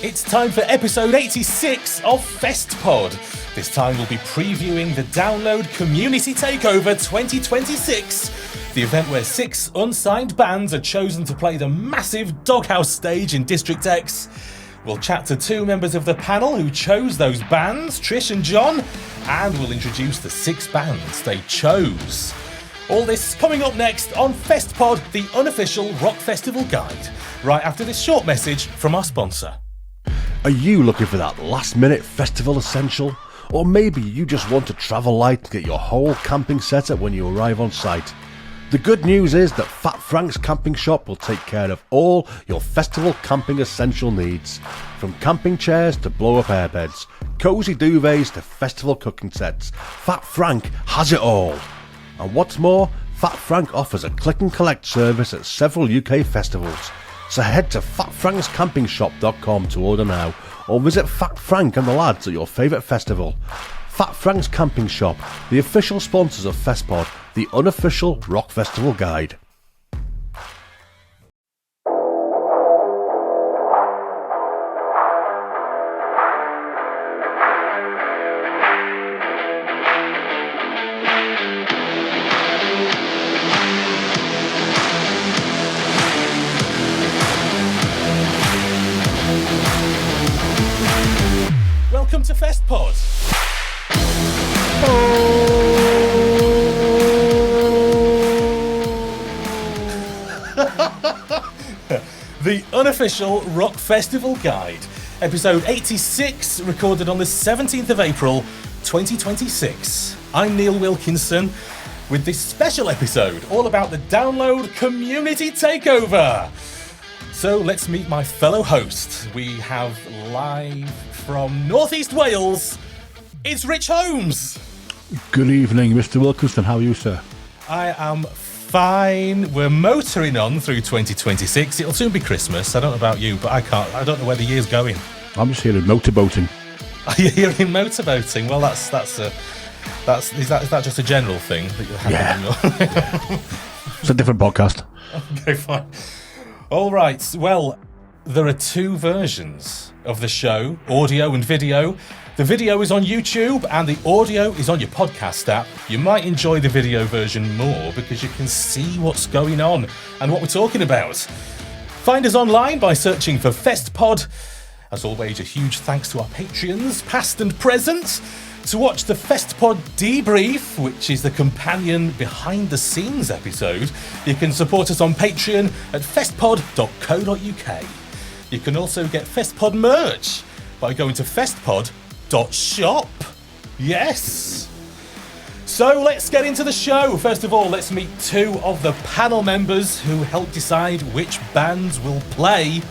It's time for episode 86 of FestPod. This time we'll be previewing the Download Community Takeover 2026, the event where 6 unsigned bands are chosen to play the massive Doghouse stage in District X. We'll chat to 2 members of the panel who chose those bands, Trish and John, and we'll introduce the 6 bands they chose. All this coming up next on FestPod, the unofficial rock festival guide, right after this short message from our sponsor. Are you looking for that last-minute festival essential? Or maybe you just want to travel light to get your whole camping setup when you arrive on site? The good news is that Fat Frank's Camping Shop will take care of all your festival camping essential needs. From camping chairs to blow-up airbeds, cosy duvets to festival cooking sets, Fat Frank has it all. And what's more, Fat Frank offers a click and collect service at several UK festivals. So head to fatfrankscampingshop.com to order now, or visit Fat Frank and the lads at your favourite festival. Fat Frank's Camping Shop, the official sponsors of FestPod, the unofficial rock festival guide. Welcome to FestPod. The unofficial rock festival guide, episode 86, recorded on the 17th of April 2026. I'm Neil Wilkinson with this special episode all about the Download Community Takeover. So let's meet my fellow host. We have live from North East Wales, it's Rich Holmes. Good evening, Mr. Wilkinson. How are you, sir? I am fine. We're motoring on through 2026. It'll soon be Christmas. I don't know about you, but I don't know where the year's going. I'm just hearing motorboating. Are you hearing motorboating? Well, is that just a general thing that you're having? Yeah. It's a different podcast. Okay, fine. All right. Well, there are 2 versions of the show, audio and video. The video is on YouTube and the audio is on your podcast app. You might enjoy the video version more because you can see what's going on and what we're talking about. Find us online by searching for FestPod. As always, a huge thanks to our Patreons, past and present. To watch the FestPod debrief, which is the companion behind-the-scenes episode, you can support us on Patreon at festpod.co.uk. You can also get FestPod merch by going to festpod.shop. Yes! So let's get into the show. First of all, let's meet 2 of the panel members who help decide which bands will play.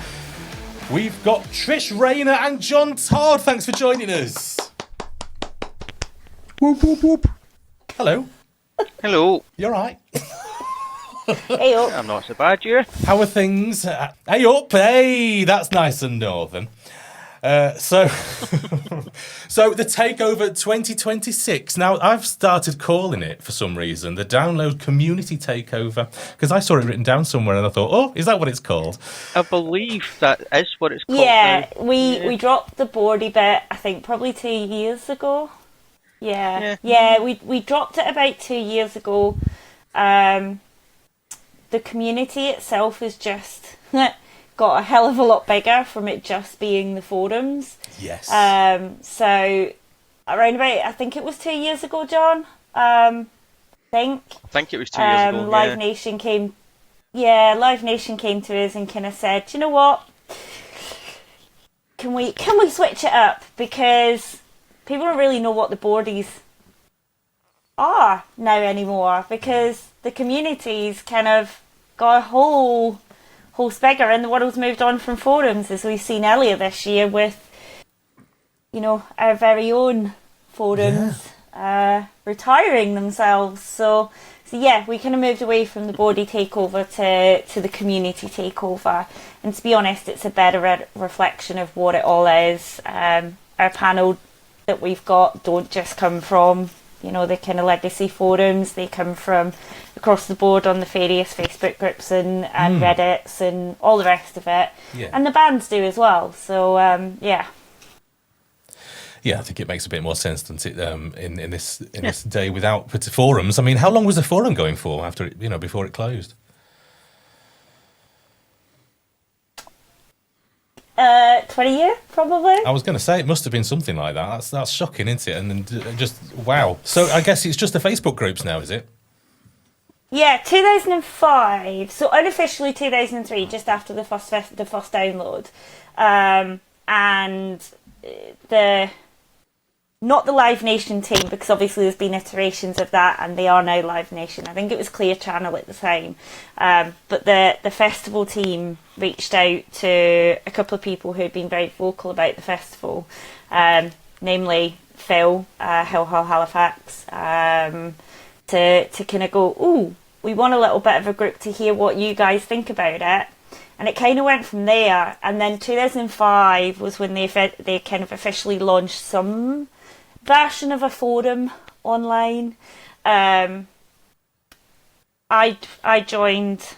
We've got Trish Rayner and John Todd. Thanks for joining us. Whoop, whoop, whoop. Hello. Hello. You all right? Hey up. I'm not so bad, you? How are things? Hey up, hey, that's nice and northern. So the Takeover 2026. Now, I've started calling it, for some reason, the Download Community Takeover, because I saw it written down somewhere and I thought, oh, is that what it's called? I believe that is what it's called. Yeah, we dropped the boardy bit, I think, probably 2 years ago. Yeah, we dropped it about 2 years ago. The community itself is just got a hell of a lot bigger from it just being the forums. Yes. So around about, I think it was 2 years ago, John. I think it was 2 years ago. Live Nation came to us and kind of said, you know what? Can we switch it up, because people don't really know what the boardies are now anymore, because the community's kind of got a whole bigger, and the world's moved on from forums, as we've seen earlier this year with, our very own forums retiring themselves. So yeah, we kind of moved away from the boardy takeover to the community takeover, and to be honest, it's a better reflection of what it all is. Our panel that we've got don't just come from the kind of legacy forums. They come from across the board on the various Facebook groups and Reddits and all the rest of it. Yeah. And the bands do as well. So, yeah. Yeah, I think it makes a bit more sense, doesn't it, in this day without forums. I mean, how long was the forum going for after it, before it closed? 20 years, probably. I was going to say, it must have been something like that. That's shocking, isn't it? And just, wow. So I guess it's just the Facebook groups now, is it? Yeah, 2005. So unofficially 2003, just after the first download. And not the Live Nation team, because obviously there's been iterations of that, and they are now Live Nation. I think it was Clear Channel at the time. But the festival team reached out to a couple of people who had been very vocal about the festival, namely Phil, Hill Hall Halifax, to kind of go, ooh, we want a little bit of a group to hear what you guys think about it. And it kind of went from there. And then 2005 was when they kind of officially launched some version of a forum online. I joined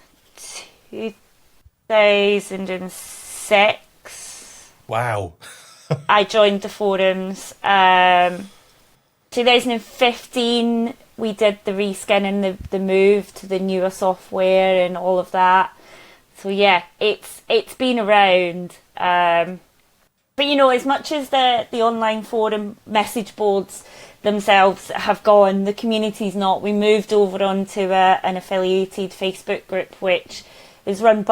2006. Wow. I joined the forums. 2015 we did the reskin and the move to the newer software and all of that. So yeah, it's been around. But as much as the online forum message boards themselves have gone, the community's not. We moved over onto an affiliated Facebook group, which is run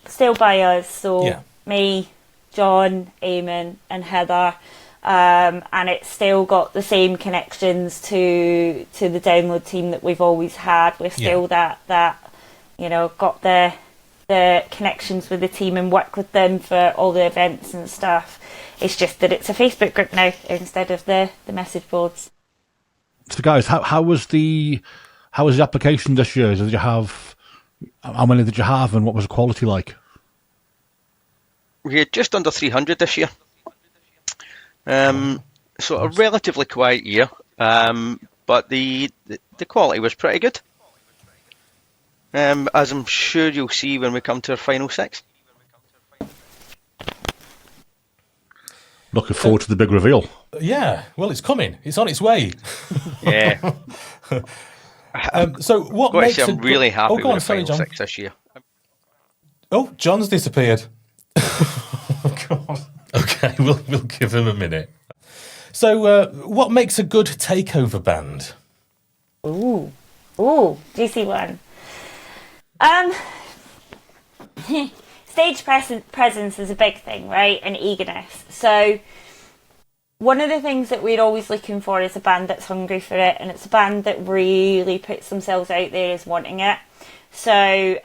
still by us. So me, John, Eamon and Heather. And it's still got the same connections to the download team that we've always had. We're still that got the connections with the team and work with them for all the events and stuff. It's just that it's a Facebook group now instead of the message boards. So guys, how was the application this year? How many did you have, and what was the quality like? We had just under 300 this year. So a relatively quiet year, but the quality was pretty good. As I'm sure you'll see when we come to our final six. Looking forward to the big reveal. Yeah, well, it's coming. It's on its way. Yeah. So what makes I'm really happy with the final John. six this year. Oh, John's disappeared. Oh, God. Okay, we'll give him a minute. So, what makes a good takeover band? Ooh, juicy one. Stage presence is a big thing, right? And eagerness. So one of the things that we're always looking for is a band that's hungry for it, and it's a band that really puts themselves out there as wanting it. So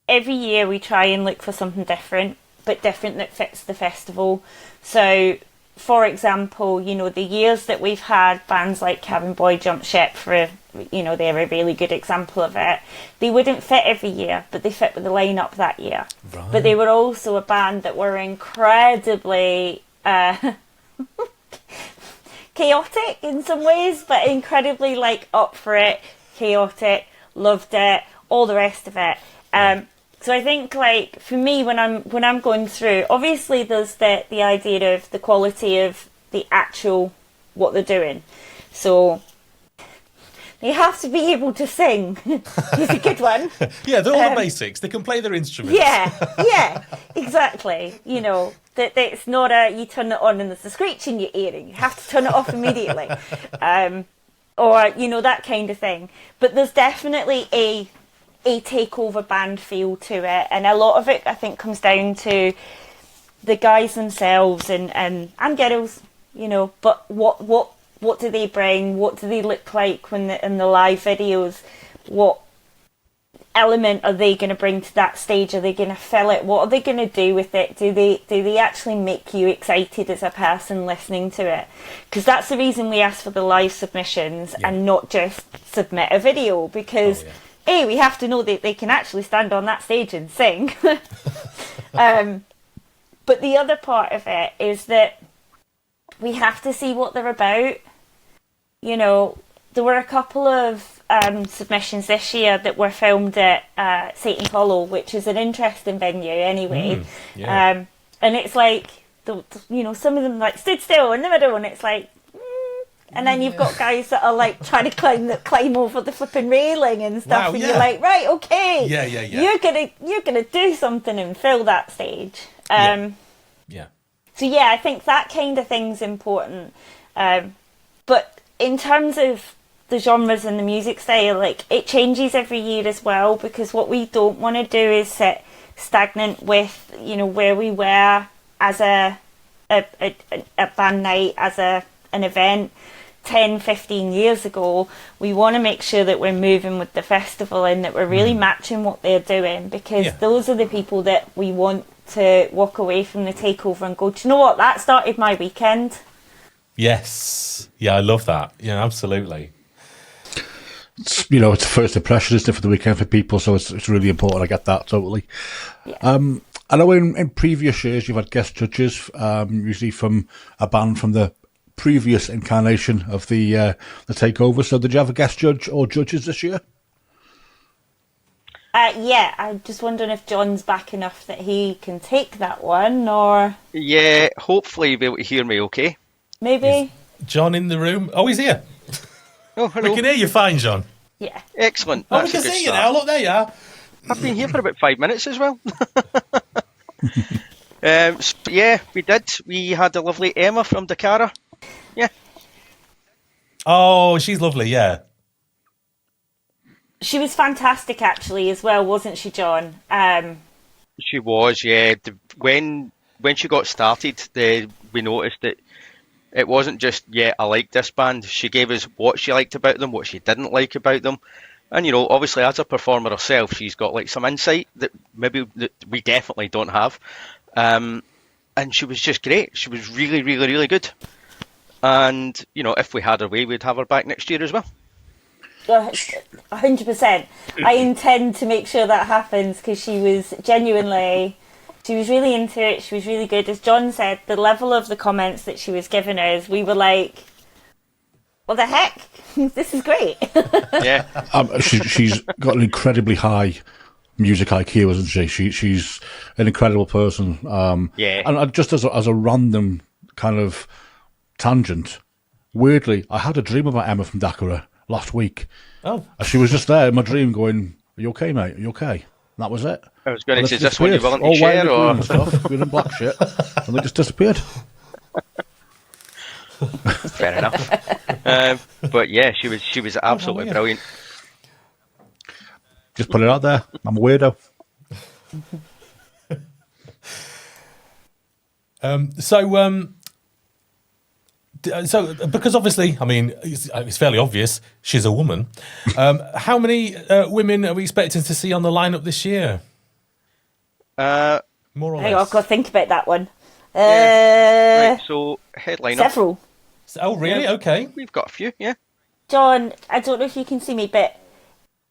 every year we try and look for something different, but different that fits the festival. So for example, the years that we've had bands like Cabin Boy Jump Ship they're a really good example of it. They wouldn't fit every year, but they fit with the lineup that year. Right. But they were also a band that were incredibly chaotic in some ways, but incredibly up for it, chaotic, loved it, all the rest of it. So I think for me when I'm going through, obviously there's the idea of the quality of the actual what they're doing. So they have to be able to sing. Is a good one. Yeah, they're all the basics. They can play their instruments. Yeah, exactly. That it's not you turn it on and there's a screech in your earring. You have to turn it off immediately. Or that kind of thing. But there's definitely a takeover band feel to it, and a lot of it I think comes down to the guys themselves and girls, but what do they bring, what do they look like when in the live videos, what element are they going to bring to that stage, are they going to fill it, what are they going to do with it, do they actually make you excited as a person listening to it? Because that's the reason we ask for the live submissions and not just submit a video, because we have to know that they can actually stand on that stage and sing. But the other part of it is that we have to see what they're about. you know, there were a couple of submissions this year that were filmed at Satan's Hollow, which is an interesting venue anyway. Yeah. And it's like, you know, some of them like stood still in the middle, and it's like, and then you've got guys that are like trying to climb over the flipping railing and stuff, Wow, and yeah. you're like, right, okay, Yeah. you're gonna do something and fill that stage. Yeah. So yeah, I think that kind of thing's important. But in terms of the genres and the music style, like, it changes every year as well, because what we don't want to do is sit stagnant with, you know, where we were as a band night, as an event 10, 15 years ago. We want to make sure that we're moving with the festival and that we're really matching what they're doing, because those are the people that we want to walk away from the takeover and go, do you know what, that started my weekend. Yes. Yeah, I love that. Yeah, absolutely. It's, you know, it's a first impression, isn't it, for the weekend for people, so it's really important. I get that totally. Yeah. I know in previous years you've had guest judges, usually from a band from the previous incarnation of the takeover. So did you have a guest judge or judges this year? Yeah, I'm just wondering if John's back enough that he can take that one, or Yeah, hopefully you'll be able to hear me okay. maybe. John in the room. Oh, he's here. Oh, hello. We can hear you fine, John. Yeah. Excellent. Oh, That's we a can good see you start. now. Look, there you are. I've been here for about 5 minutes as well. Yeah, we did. We had a lovely Emma from Dakara. Yeah. Oh, she's lovely, yeah. She was fantastic, actually, as well, wasn't she, John? She was, yeah. When she got started, we noticed that it wasn't just, yeah, I like this band. She gave us what she liked about them, what she didn't like about them. And, you know, obviously as a performer herself, she's got like some insight that maybe that we definitely don't have. And she was just great. She was really, really, really good. And, you know, if we had her way, we'd have her back next year as well. 100%. I intend to make sure that happens, because she was really into it. She was really good. As John said, the level of the comments that she was giving us, we were like, what the heck? This is great. Yeah. She's got an incredibly high music IQ, isn't she? She's an incredible person. Yeah. And just as a random kind of tangent, weirdly, I had a dream about Emma from Dakara last week. Oh. She was just there in my dream going, are you okay, mate? Are you okay? And that was it. I was going And to say, they is this one you're disappeared. willing to share? White Or? and stuff, green and black shit. And they just disappeared. Fair enough. But yeah, she was absolutely weird. brilliant. Just put it out there. I'm a weirdo. So, because obviously, I mean, it's fairly obvious she's a woman. How many women are we expecting to see on the lineup this year? More or Hang on, less. I've got to think about that one. Right, so headliner. Several. Oh, really? Yeah. Okay. We've got a few, yeah. John, I don't know if you can see me, but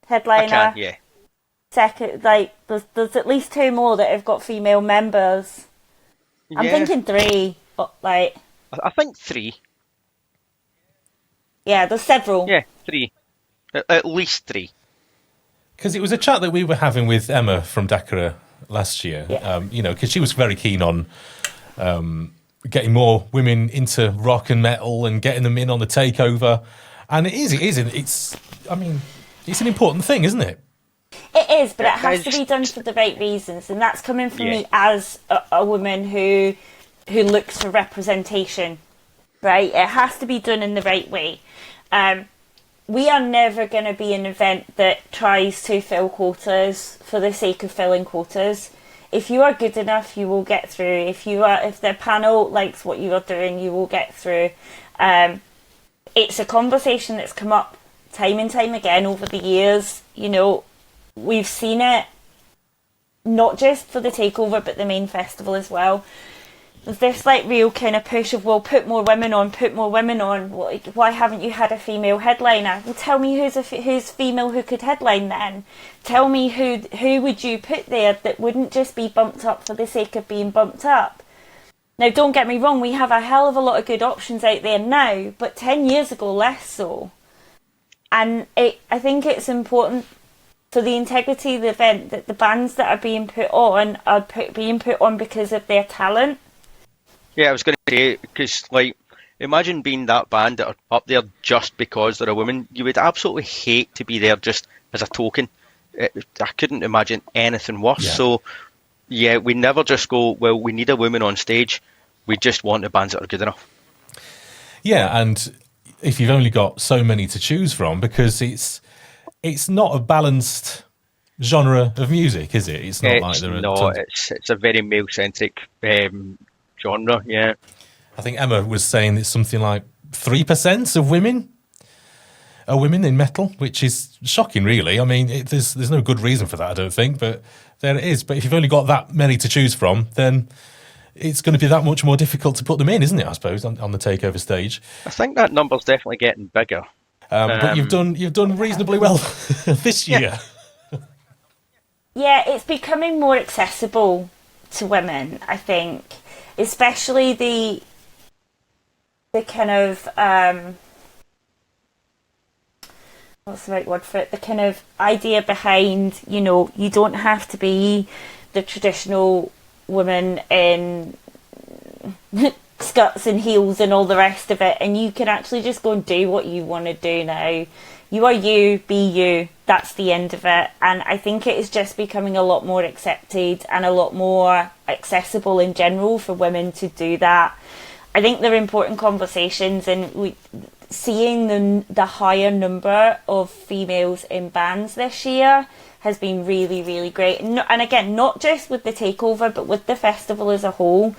I headliner, can, yeah. second, like, there's at least two more that have got female members. I'm Yeah, thinking three, but like, I think 3. yeah, there's several. Yeah, 3. At least 3. Because it was a chat that we were having with Emma from Dakara last year. Yeah. You know, because she was very keen on getting more women into rock and metal and getting them in on the takeover. And it's an important thing, isn't it? It is, but it Yeah, has to guys. be done for the right reasons, and that's coming from Yeah. me as a woman who looks for representation, right? It has to be done in the right way. We are never going to be an event that tries to fill quotas for the sake of filling quotas. If you are good enough, you will get through. If the panel likes what you are doing, you will get through. It's a conversation that's come up time and time again over the years. You know, we've seen it not just for the takeover, but the main festival as well. There's this like real kind of push of, well, put more women on. Like, why haven't you had a female headliner? Well, tell me who's female who could headline then. Tell me who would you put there that wouldn't just be bumped up for the sake of being bumped up. Now, don't get me wrong, we have a hell of a lot of good options out there now, but 10 years ago, less so. And I think it's important for the integrity of the event that the bands that are being put on are being put on because of their talent. Yeah, I was going to say, because, like, imagine being that band that are up there just because they're a woman. You would absolutely hate to be there just as a token. I couldn't imagine anything worse. Yeah. So, yeah, we never just go, well, we need a woman on stage. We just want the bands that are good enough. Yeah, and if you've only got so many to choose from, because it's not a balanced genre of music, is it? It's not like there are tons. It's a very male-centric genre, yeah. I think Emma was saying it's something like 3% of women are women in metal, which is shocking, really. I mean, there's no good reason for that, I don't think, but there it is. But if you've only got that many to choose from, then it's going to be that much more difficult to put them in, isn't it, I suppose, on the takeover stage. I think that number's definitely getting bigger. But you've done reasonably well this year. Yeah, it's becoming more accessible to women, I think. Especially the kind of what's the right word for it? The kind of idea behind, you know, you don't have to be the traditional woman in skirts and heels and all the rest of it, and you can actually just go and do what you want to do now. You are you, be you. That's the end of it. And I think it is just becoming a lot more accepted and a lot more accessible in general for women to do that. I think they're important conversations, and seeing the higher number of females in bands this year has been really, really great. And again, not just with the takeover, but with the festival as a whole.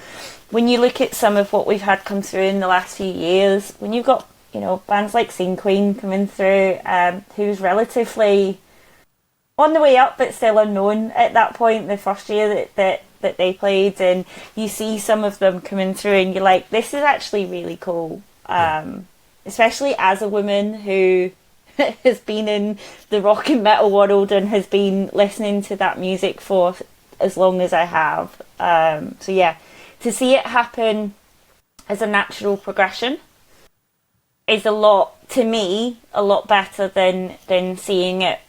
When you look at some of what we've had come through in the last few years, when you've got, you know, bands like Scene Queen coming through, who's relatively on the way up but still unknown at that point, the first year that they played, and you see some of them coming through and you're like, this is actually really cool. Especially as a woman who has been in the rock and metal world and has been listening to that music for as long as I have. So yeah, to see it happen as a natural progression is to me, a lot better than seeing it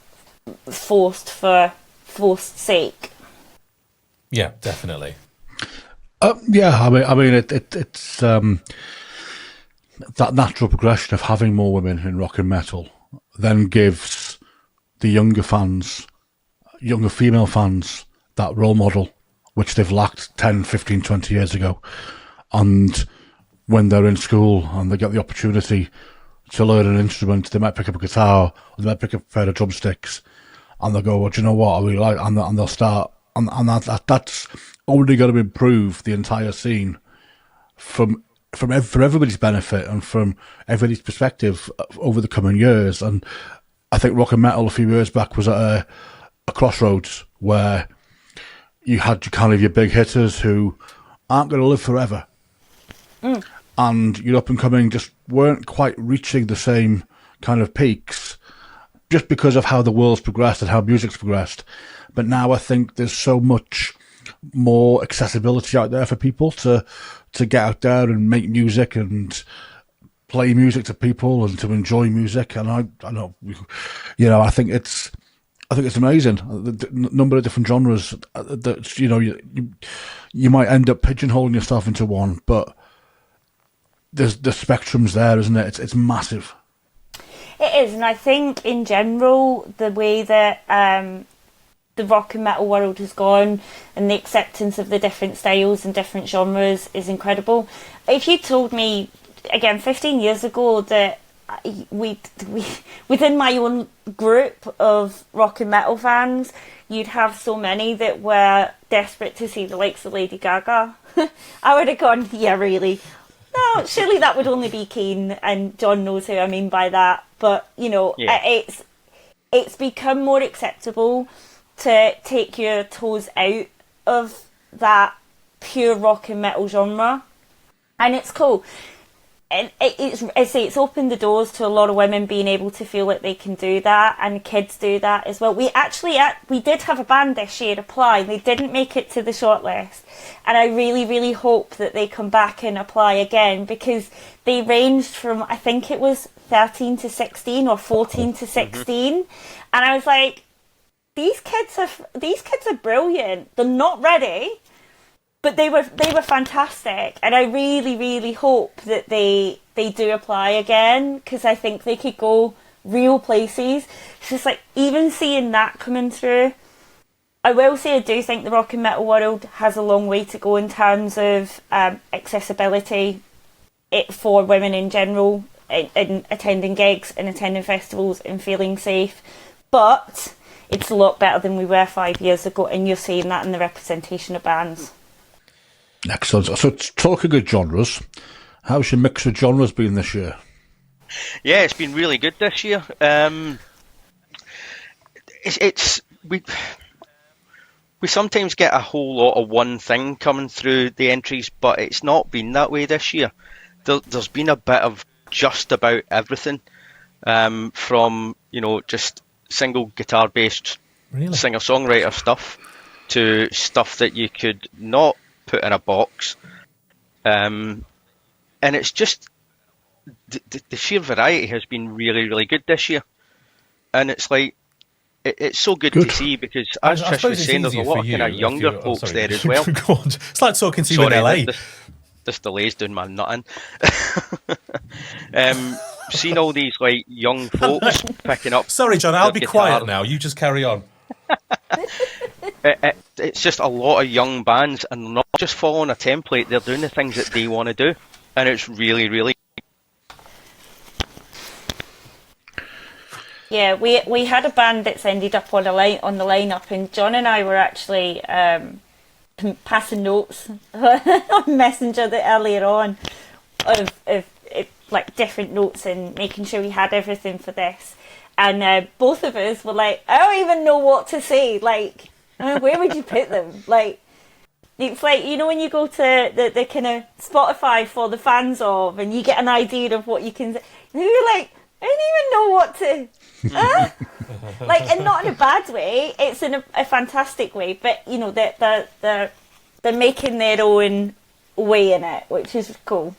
forced for forced sake. Yeah, definitely. Yeah, I mean, it's that natural progression of having more women in rock and metal then gives the younger female fans, that role model, which they've lacked 10, 15, 20 years ago. And when they're in school and they get the opportunity to learn an instrument, they might pick up a guitar, or they might pick up a pair of drumsticks, and they'll go, well, do you know what, I really like, and they'll start, and that's only going to improve the entire scene for everybody's benefit and from everybody's perspective over the coming years. And I think rock and metal a few years back was at a crossroads where you had your big hitters who aren't going to live forever. And your up and coming just weren't quite reaching the same kind of peaks just because of how the world's progressed and how music's progressed. But now I think there's so much more accessibility out there for people to get out there and make music and play music to people and to enjoy music. And I know, you know, I think it's amazing the number of different genres that, you know, you might end up pigeonholing yourself into one, but the spectrum's there, isn't it? It's massive. It is, and I think in general the way that the rock and metal world has gone and the acceptance of the different styles and different genres is incredible. If you told me again 15 years ago that we within my own group of rock and metal fans, you'd have so many that were desperate to see the likes of Lady Gaga, I would have gone, yeah, really? No, surely that would only be Kane, and John knows who I mean by that. But, you know, it's become more acceptable to take your toes out of that pure rock and metal genre. And it's cool. and it's opened the doors to a lot of women being able to feel like they can do that, and kids do that as well. We did have a band this year apply. They didn't make it to the shortlist, and I really, really hope that they come back and apply again, because they ranged from, I think it was 13 to 16 or 14 to 16, and I was like, these kids are brilliant. They're not ready, but they were fantastic, and I really, really hope that they do apply again, because I think they could go real places. It's just like, even seeing that coming through, I will say I do think the rock and metal world has a long way to go in terms of accessibility for women in general, in attending gigs and attending festivals and feeling safe, but it's a lot better than we were 5 years ago, and you're seeing that in the representation of bands. Excellent. So, talking of genres, how's your mix of genres been this year? Yeah, it's been really good this year. We sometimes get a whole lot of one thing coming through the entries, but it's not been that way this year. There's been a bit of just about everything, from just single guitar based singer-songwriter stuff to stuff that you could not put in a box, and it's just the sheer variety has been really, really good this year, and it's like it's so good to see, because as Trish was saying, there's a lot of kind of younger folks there as well. It's like talking to you in LA. This delay's doing my nutting. Seeing all these like young folks picking up. Sorry, John, I'll be quiet now. You just carry on. It's just a lot of young bands, and they're not just following a template. They're doing the things that they want to do, and it's really, really. Yeah, we had a band that's ended up on the lineup, and John and I were actually passing notes on Messenger earlier on of like different notes and making sure we had everything for this. And both of us were like, I don't even know what to say. Like, where would you put them? Like, it's like, when you go to the kind of Spotify for the fans of, and you get an idea of what you can say. And you're like, I don't even know what to... like, and not in a bad way. It's in a fantastic way. But, they're making their own way in it, which is cool.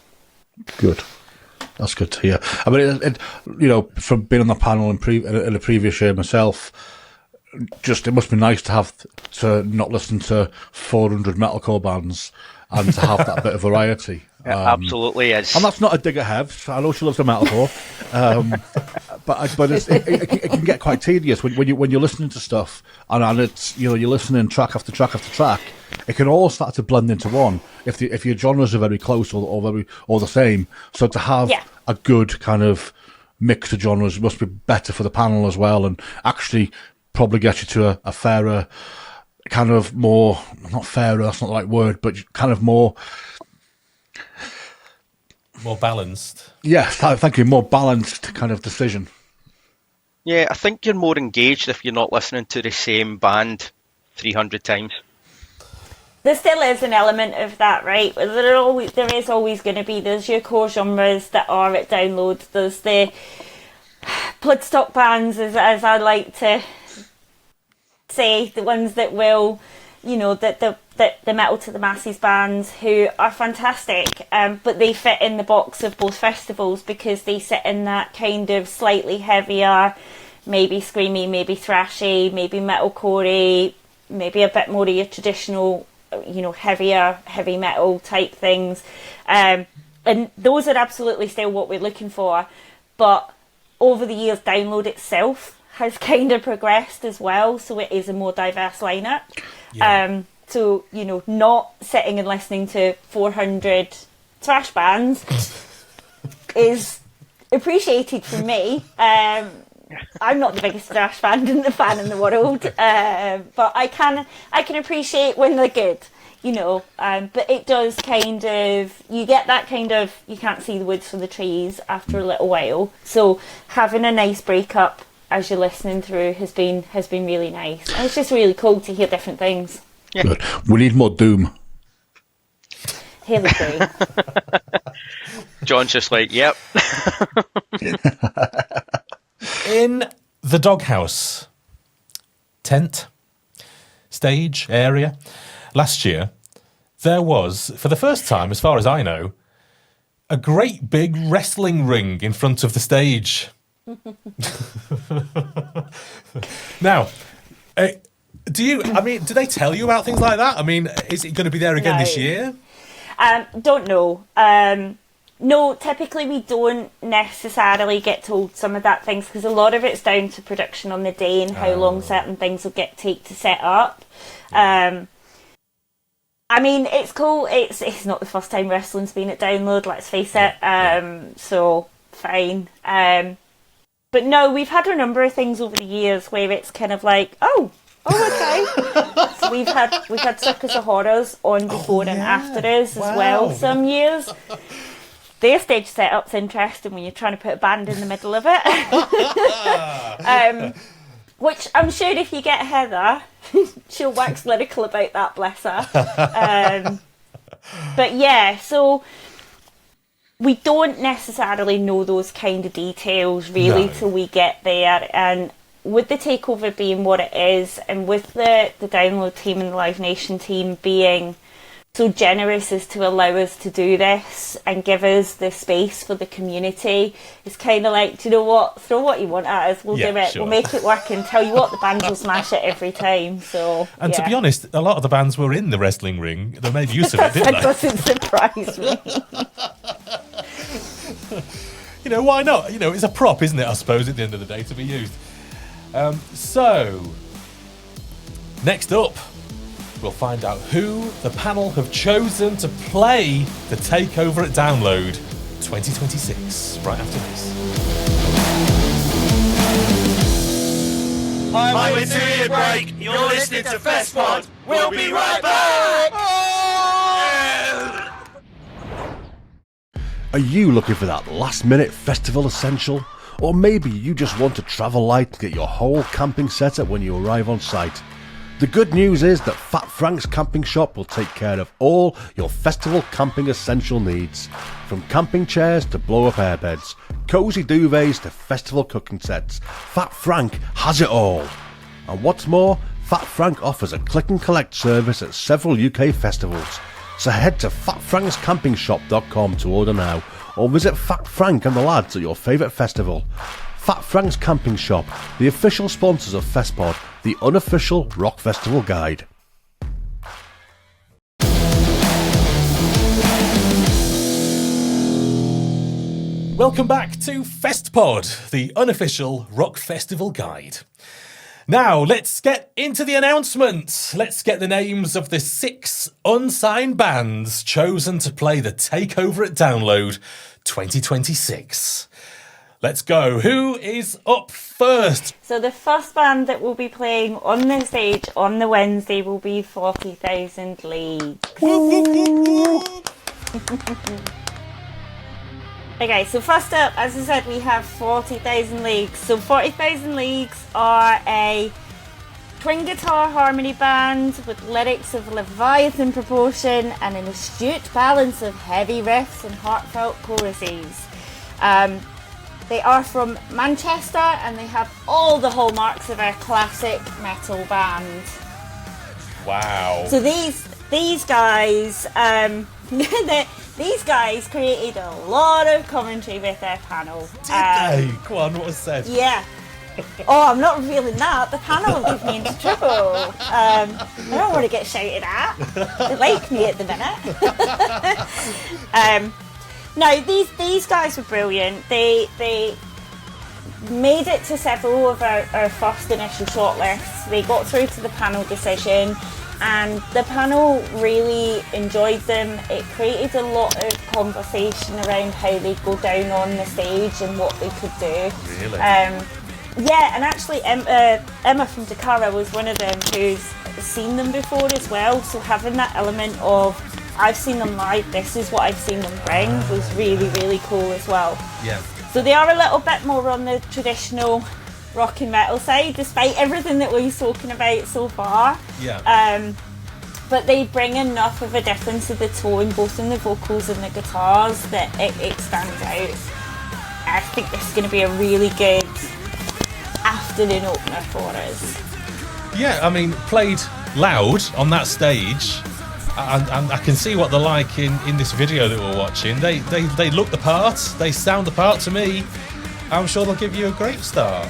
Good. That's good to hear. I mean, from being on the panel in a previous year myself, it must be nice to not listen to 400 metalcore bands and to have that bit of variety. It absolutely is. And that's not a dig at Hev. I know she loves the metalcore, but it can get quite tedious when you're listening to stuff and it's you're listening track after track after track. It can all start to blend into one if your genres are very close or the same. So to have a good kind of mix of genres must be better for the panel as well, and actually probably get you to a fairer kind of more, not fairer, that's not the right word, but kind of more balanced. Yeah, thank you. More balanced kind of decision. Yeah, I think you're more engaged if you're not listening to the same band 300 times. There still is an element of that, right? There is always going to be, there's your core genres that are at download. There's the bloodstock bands, as I like to say, the ones that will, the metal to the masses bands who are fantastic, but they fit in the box of both festivals because they sit in that kind of slightly heavier, maybe screamy, maybe thrashy, maybe metalcore, maybe a bit more of your traditional, heavier, heavy metal type things. And those are absolutely still what we're looking for. But over the years, download itself has kind of progressed as well. So it is a more diverse lineup. Yeah. So, not sitting and listening to 400 thrash bands is appreciated from me. I'm not the biggest thrash fan in the world, but I can appreciate when they're good, but it does kind of, you get that kind of, you can't see the woods from the trees after a little while. So having a nice breakup as you're listening through has been really nice. And it's just really cool to hear different things. Yeah. Good. We need more doom. Here we go. John's just like, yep. In the doghouse tent stage area last year, there was, for the first time, as far as I know, a great big wrestling ring in front of the stage. Now, do they tell you about things like that? I mean, is it going to be there again this year? Don't know. No, typically we don't necessarily get told some of that things because a lot of it's down to production on the day and how long certain things will take to set up. I mean, it's cool. It's not the first time wrestling's been at Download, let's face it. So, fine. But no, we've had a number of things over the years where it's kind of like, oh, okay. So we've had Circus of Horrors on before and after us as well some years. Their stage setup's interesting when you're trying to put a band in the middle of it. Which I'm sure if you get Heather, she'll wax lyrical about that, bless her. But yeah, so we don't necessarily know those kind of details really till we get there. And with the takeover being what it is, and with the Download team and the Live Nation team being so generous as to allow us to do this and give us the space for the community, it's kind of like, do you know what? Throw what you want at us. We'll do it. Sure. We'll make it work and tell you what, the bands will smash it every time. So, and to be honest, a lot of the bands were in the wrestling ring. They made use of it, didn't they? That doesn't surprise me. You know, why not? You know, it's a prop, isn't it, I suppose, at the end of the day, to be used. So, next up, we'll find out who the panel have chosen to play the Takeover at Download 2026, right after this. Hi, we're 2 year break. You're listening to FestPod. We'll be right back. Are you looking for that last minute festival essential? Or maybe you just want to travel light to get your whole camping setup when you arrive on site? The good news is that Fat Frank's Camping Shop will take care of all your festival camping essential needs. From camping chairs to blow-up airbeds, cosy duvets to festival cooking sets, Fat Frank has it all. And what's more, Fat Frank offers a click and collect service at several UK festivals. So head to fatfrankscampingshop.com to order now, or visit Fat Frank and the lads at your favourite festival. Fat Frank's Camping Shop, the official sponsors of FestPod, the unofficial rock festival guide. Welcome back to FestPod, the unofficial rock festival guide. Now, let's get into the announcements. Let's get the names of the 6 unsigned bands chosen to play the Takeover at Download 2026. Let's go. Who is up first? So the first band that will be playing on the stage on the Wednesday will be 40,000 Leagues. Okay, so first up, as I said, we have 40,000 Leagues. So 40,000 Leagues are a twin guitar harmony band with lyrics of Leviathan proportion and an astute balance of heavy riffs and heartfelt choruses. They are from Manchester and they have all the hallmarks of a classic metal band. Wow. So these guys, these guys created a lot of commentary with their panel. Did they? Go on, what was said? Yeah. Oh, I'm not revealing that. The panel will leave me into trouble. I don't want to get shouted at. They like me at the minute. No, these guys were brilliant. They made it to several of our first initial shortlists. They got through to the panel decision, and the panel really enjoyed them. It created a lot of conversation around how they go down on the stage and what they could do. Really? Yeah, and actually Emma from Dakara was one of them who's seen them before as well, so having that element of I've seen them live, this is what I've seen them bring was really, really cool as well. Yeah. So they are a little bit more on the traditional rock and metal side, despite everything that we've spoken about so far. Yeah. but they bring enough of a difference to the tone, both in the vocals and the guitars, that it stands out. I think this is going to be a really good afternoon opener for us. Yeah, I mean, played loud on that stage, and I can see what they're like in this video that we're watching. They look the part, they sound the part to me. I'm sure they'll give you a great start.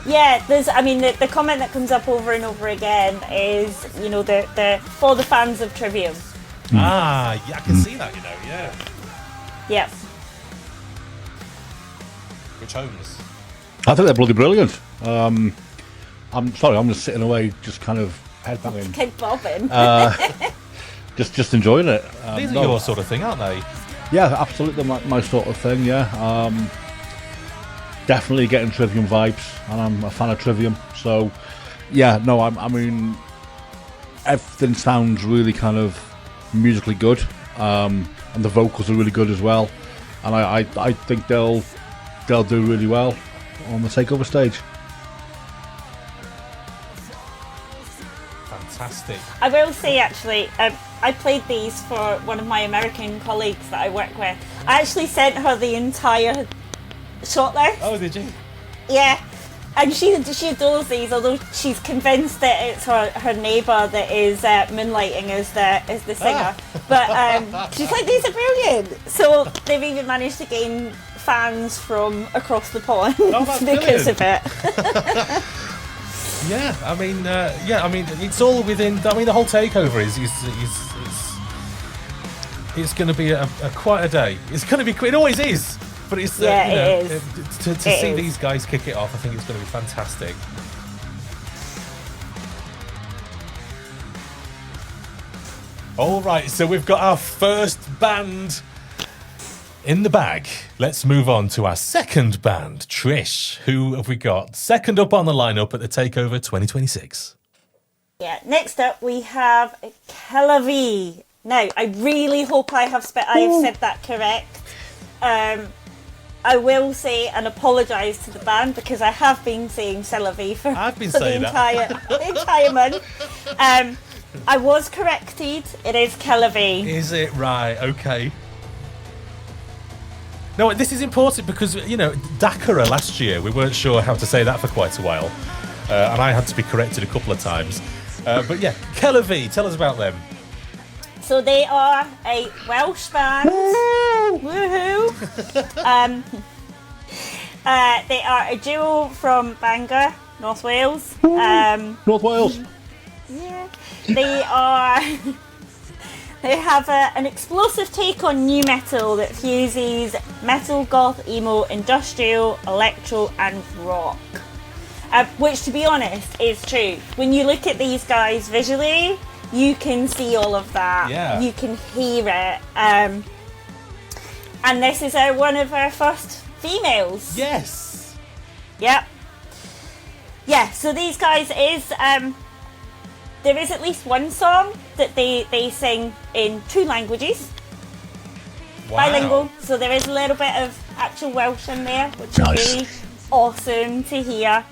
Yeah, the comment that comes up over and over again is, the for the fans of Trivium. Ah, yeah, I can see that, yeah. Yep. Which homes? I think they're bloody brilliant. I'm sorry, I'm just sitting away, just kind of headbanging. Keep bobbing. Just enjoying it. These are your sort of thing, aren't they? Yeah, absolutely my sort of thing, yeah. Definitely getting Trivium vibes, and I'm a fan of Trivium. So, yeah, no, I mean, everything sounds really kind of musically good, and the vocals are really good as well. And I think they'll do really well on the Takeover stage. Fantastic. I will say, actually, I played these for one of my American colleagues that I work with. I actually sent her the entire shortlist. Oh, did you? Yeah. And she adores these, although she's convinced that it's her neighbour that is moonlighting as the singer. But she's like, these are brilliant. So they've even managed to gain fans from across the pond because of it. Yeah, I mean, it's all within. I mean, the whole takeover is it's going to be a quite a day. It's going to be. It always is. But it's it is. To see these guys kick it off, I think it's going to be fantastic. All right, so we've got our first band in the bag. Let's move on to our second band, Trish. Who have we got? Second up on the lineup at the Takeover 2026. Yeah, next up we have Kelavi. Now, I really hope I have said that correct. I will say and apologise to the band because I have been saying Celavi for the entire month. I was corrected. It is Kelavi. Is it right? Okay. No, this is important because, Dakara last year, we weren't sure how to say that for quite a while. And I had to be corrected a couple of times. But yeah, Kelavi, tell us about them. So they are a Welsh band. Woohoo! They are a duo from Bangor, North Wales. North Wales. Yeah. They have an explosive take on new metal that fuses metal, goth, emo, industrial, electro, and rock. Which, to be honest, is true. When you look at these guys visually, you can see all of that. Yeah. You can hear it. And this is one of our first females. Yes. Yep. Yeah, so these guys there is at least one song that they sing in 2 languages. Wow. Bilingual. So there is a little bit of actual Welsh in there, which is really awesome to hear.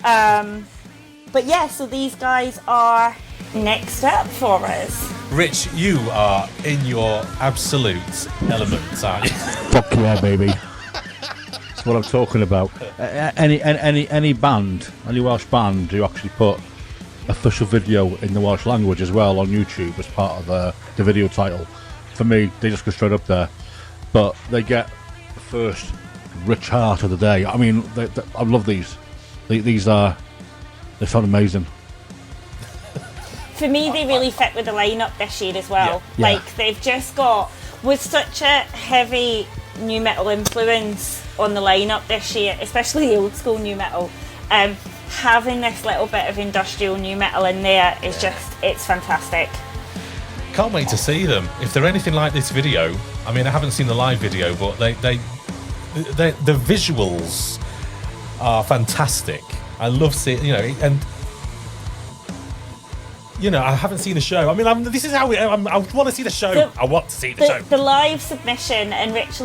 But yeah, so these guys are next up for us. Rich, you are in your absolute element, aren't you? Fuck yeah, baby. That's what I'm talking about. Any band, any Welsh band who actually put official video in the Welsh language as well on YouTube as part of the video title, for me, they just go straight up there. But they get the first Rich Heart of the day. I mean, I love these. They sound amazing. For me, they really fit with the lineup this year as well. Yeah. Like, they've just got, with such a heavy new metal influence on the lineup this year, especially the old school new metal, having this little bit of industrial new metal in there is it's fantastic. Can't wait to see them. If they're anything like this video, I mean, I haven't seen the live video, but the visuals are fantastic. I love seeing, and I haven't seen the show. I mean, this is how I want to see the show. I want to see the show. The live submission, and Rich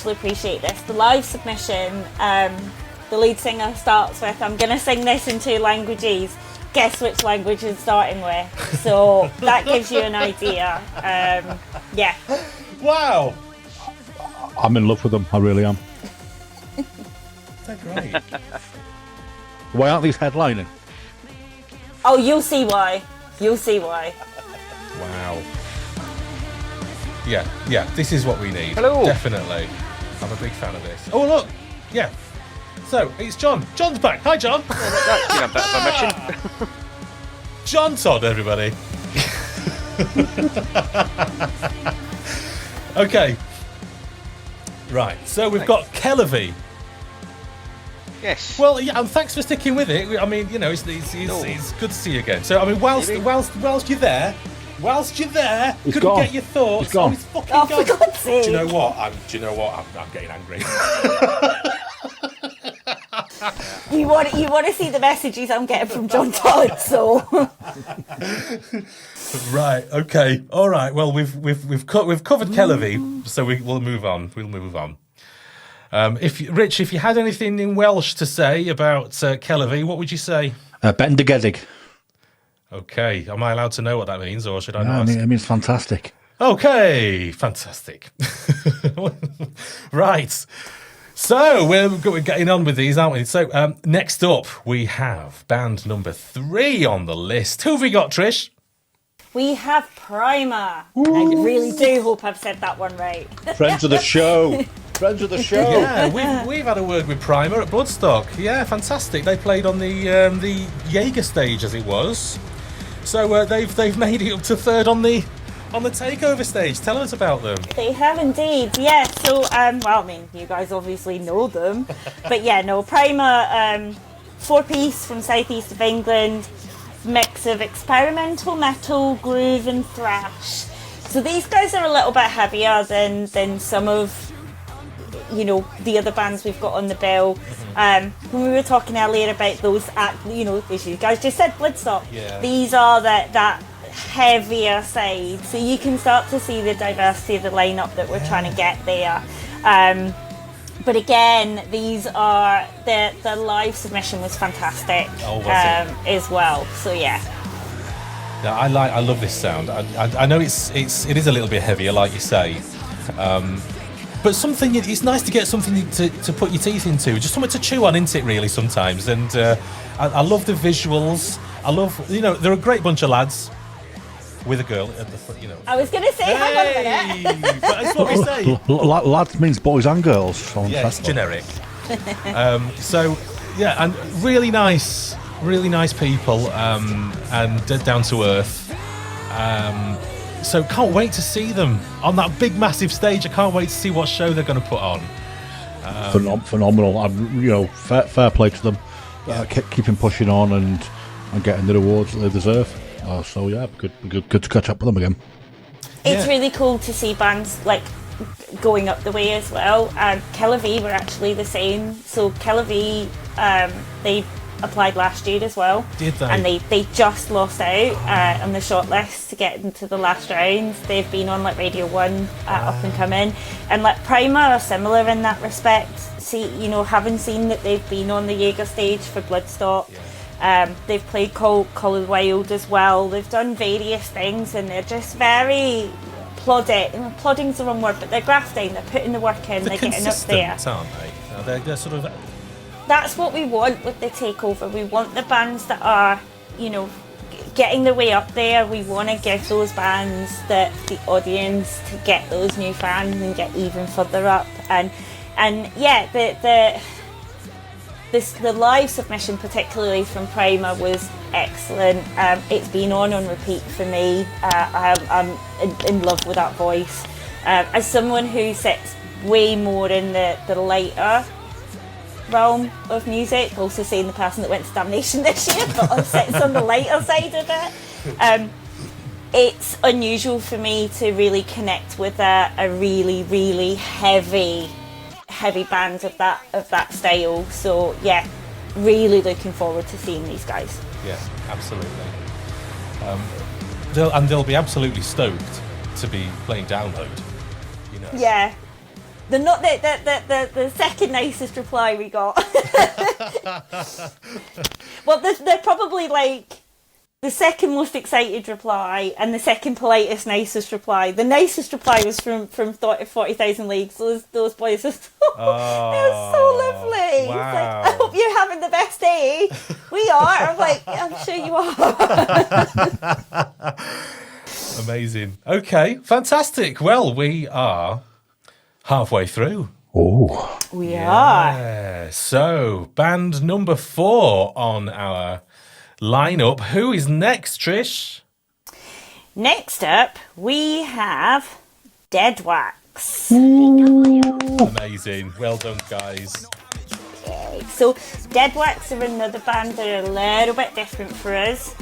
will appreciate this. The live submission, the lead singer starts with, "I'm going to sing this in 2 languages," guess which language it's starting with. So that gives you an idea. Yeah. Wow. I'm in love with them. I really am. They're great. Why aren't these headlining? Oh, you'll see why. You'll see why. Wow. Yeah, this is what we need. Hello. Definitely. I'm a big fan of this. Oh, look. Yeah. So, it's John. John's back. Hi, John. That's been a bit of a mission. John Todd, everybody. Okay. Right, so we've got Kellervy. Yes. Well, yeah, and thanks for sticking with it. I mean, you know, it's good to see you again. So, I mean, whilst you're there, He's couldn't gone. get your thoughts. He's gone. He's fucking Oh, gone. for God's sake. Do you know what? I'm getting angry. You want to see the messages I'm getting from John Todd, so. Right. Okay. All right. Well, we've covered Kellervy, so we'll move on. We'll move on. Rich, if you had anything in Welsh to say about Kellervy, what would you say? Bendigedig. Okay. Am I allowed to know what that means, or should I Yeah, not ask? it means fantastic. Okay. Fantastic. Right. So we're getting on with these, aren't we? So next up, we have band number 3 on the list. Who have we got, Trish? We have Primer. I really do hope I've said that one right. Friends of the show. Friends of the show. Yeah, we've had a word with Primer at Bloodstock. Yeah, fantastic. They played on the Jaeger stage, as it was. So they've made it up to 3rd on the Takeover stage. Tell us about them. They have indeed, yeah. So, well, I mean, you guys obviously know them. But yeah, no, Primer, 4-piece from southeast of England, mix of experimental metal, groove and thrash. So these guys are a little bit heavier than some of, you know, the other bands we've got on the bill. When we were talking earlier about those, as you guys just said, Bloodstock. Yeah. These are that heavier side, so you can start to see the diversity of the lineup that we're trying to get there. But again, these are the live submission was fantastic. Oh, was it? As well. So yeah. Yeah, I love this sound. I know it is a little bit heavier, like you say. But something, it's nice to get something to put your teeth into, just something to chew on, isn't it, really, sometimes? And I love the visuals. I love, you know, they're a great bunch of lads with a girl at the front, you know. I was going to say, hang on a minute. But that's what we say. Lads means boys and girls. So Yeah, it's generic. So, yeah, and really nice people, and dead down to earth. So can't wait to see them on that big, massive stage. I can't wait to see what show they're going to put on. Phenomenal. Fair play to them. Keeping pushing on and getting the rewards that they deserve. So yeah, good to catch up with them again. It's Yeah. really cool to see bands like going up the way as well. Kellervy were actually the same. So Kellervy, they applied last year as well. Did they? And they just lost out on the shortlist to get into the last rounds. They've been on like Radio 1 up and coming. And like Primer are similar in that respect. See, you know, having seen that they've been on the Jaeger stage for Bloodstock. They've played Call of the Wild as well. They've done various things and they're just very plodding. Plodding's the wrong word, but they're grafting, they're putting the work in, they're getting up there. Aren't they? They're sort of... That's what we want with the Takeover. We want the bands that are, you know, getting their way up there. We want to give those bands the audience to get those new fans and get even further up. And yeah, the live submission, particularly from Primer, was excellent. It's been on repeat for me. I'm in love with that voice. As someone who sits way more in the lighter realm of music, also saying the person that went to Damnation this year, but sits on the lighter side of it. It's unusual for me to really connect with a really, really heavy band of that style. So yeah, really looking forward to seeing these guys. Yeah, absolutely. They'll be absolutely stoked to be playing Download. You know. Yeah. They're not the second nicest reply we got. Well, they're probably like the second most excited reply and the second politest, nicest reply. The nicest reply was from 40,000 Leagues. Those boys are so, they're so lovely. Wow. He's like, I hope you're having the best day. We are. I'm like, I'm sure you are. Amazing. Okay, fantastic. Well, we are halfway through. Oh. We are. Yeah. So, band number 4 on our lineup. Who is next, Trish? Next up, we have Dead Wax. Amazing. Well done, guys. So Dead Wax are another band that are a little bit different for us.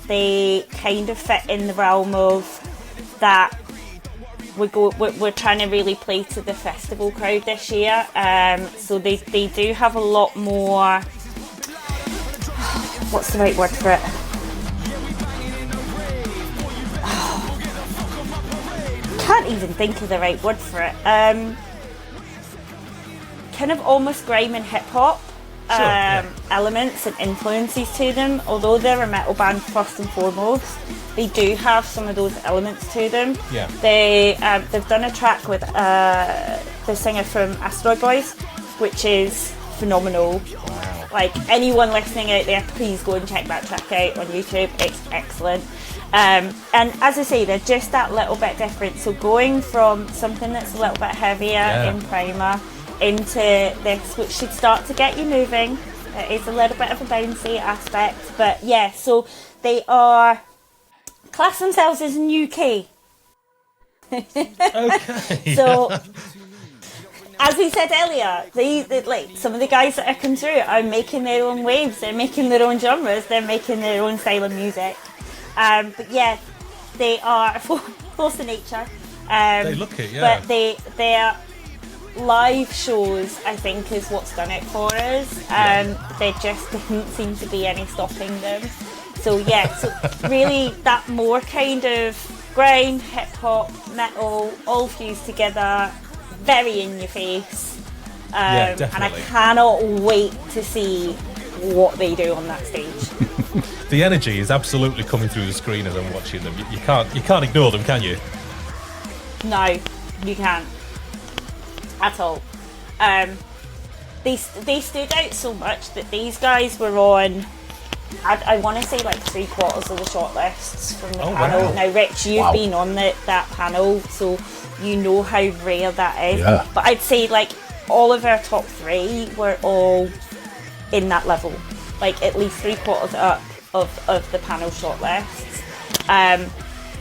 They kind of fit in the realm of that we're trying to really play to the festival crowd this year. So they do have a lot more. What's the right word for it? Can't even think of the right word for it. Kind of almost grime and hip hop elements and influences to them. Although they're a metal band first and foremost, they do have some of those elements to them. Yeah. They've done a track with the singer from Asteroid Boys, which is phenomenal. Wow. Like, anyone listening out there, please go and check that track out on YouTube. It's excellent. And as I say, they're just that little bit different. So going from something that's a little bit heavier in primer into this, which should start to get you moving. It is a little bit of a bouncy aspect, but yeah, so they are class themselves as new K. Okay. So as we said earlier, they like some of the guys that have come through are making their own waves, they're making their own genres, they're making their own style of music. But yeah, they are a force of nature. They look it, yeah. But their live shows, I think, is what's done it for us. There just didn't seem to be any stopping them. So yeah, so really that more kind of grime, hip hop, metal, all fused together, very in your face. Yeah, and definitely. I cannot wait to see what they do on that stage. The energy is absolutely coming through the screen as I'm watching them. You can't ignore them, can you? No, you can't. At all. They stood out so much that these guys were on, I want to say like 3/4 of the shortlists from the panel. Wow. Now, Rich, you've been on that panel, so you know how rare that is. Yeah. But I'd say like all of our top 3 were all in that level, like at least 3/4 up of the panel shortlists.